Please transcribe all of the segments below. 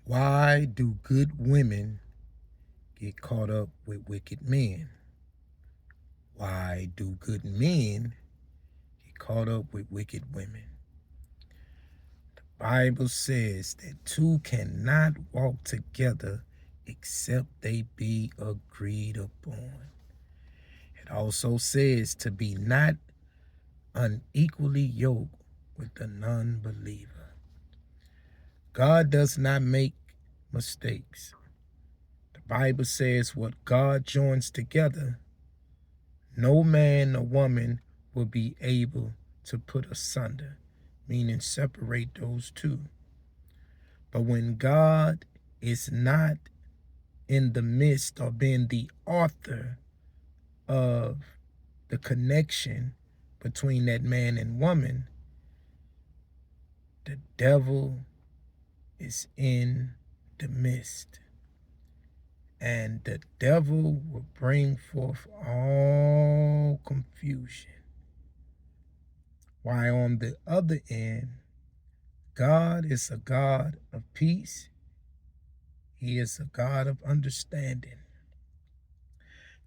Why do good women get caught up with wicked men? Why do good men get caught up with wicked women? The Bible says that two cannot walk together except they be agreed upon. It also says to be not unequally yoked with the non-believer. God does not make mistakes. The Bible says what God joins together, no man or woman will be able to put asunder, meaning separate those two. But when God is not in the midst or being the author of the connection between that man and woman, the devil is in the midst. And the devil will bring forth all confusion. While on the other end, God is a God of peace. He is a God of understanding.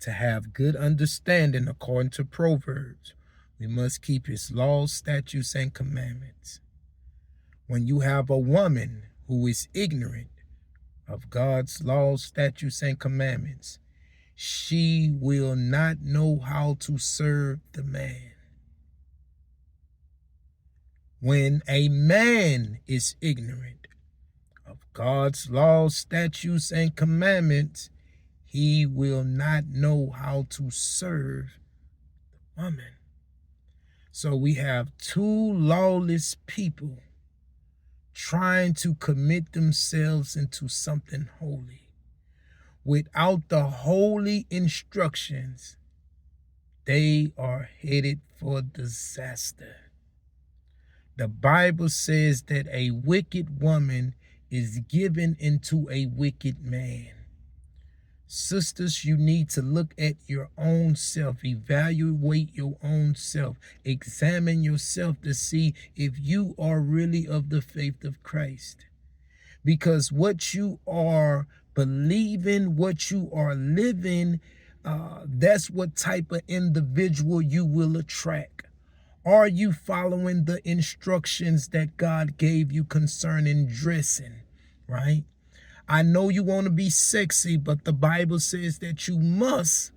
To have good understanding, according to Proverbs, we must keep his laws, statutes, and commandments. When you have a woman who is ignorant of God's laws, statutes, and commandments, she will not know how to serve the man. When a man is ignorant of God's laws, statutes, and commandments, he will not know how to serve the woman. So we have two lawless people trying to commit themselves into something holy. Without the holy instructions, they are headed for disaster. The Bible says that a wicked woman is given into a wicked man. Sisters, you need to look at your own self, evaluate your own self, examine yourself to see if you are really of the faith of Christ. Because what you are believing, what you are living, that's what type of individual you will attract. Are you following the instructions that God gave you concerning dressing, right? I know you want to be sexy, but the Bible says that you must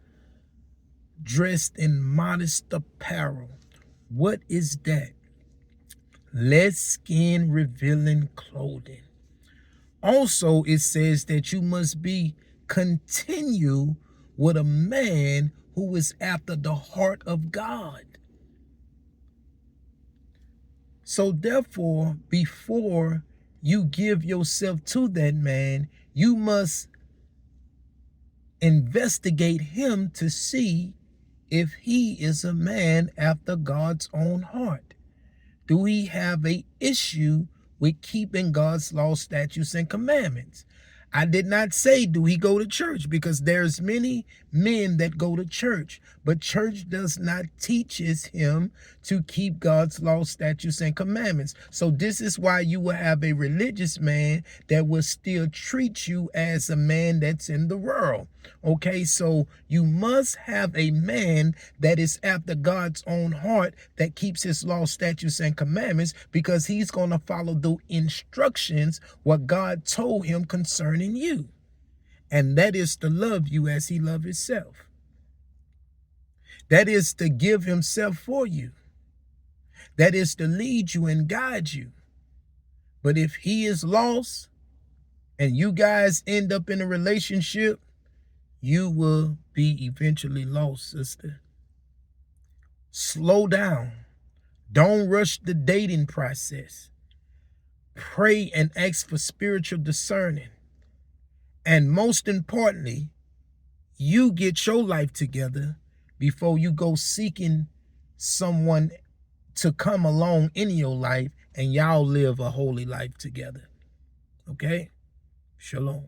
dress in modest apparel. What is that? Less skin revealing clothing. Also, it says that you must continue with a man who is after the heart of God. So therefore, before you give yourself to that man, you must investigate him to see if he is a man after God's own heart. Do he have an issue with keeping God's law, statutes, and commandments? I did not say, do he go to church? Because there's many men that go to church, but church does not teaches him to keep God's law, statutes, and commandments. So this is why you will have a religious man that will still treat you as a man that's in the world. Okay, so you must have a man that is after God's own heart, that keeps his law, statutes, and commandments, because he's going to follow the instructions, what God told him concerning you. And that is to love you as he loved himself. That is to give himself for you. That is to lead you and guide you. But if he is lost and you guys end up in a relationship, you will be eventually lost, sister. Slow down. Don't rush the dating process. Pray and ask for spiritual discerning. And most importantly, you get your life together before you go seeking someone to come along in your life and y'all live a holy life together. Okay? Shalom.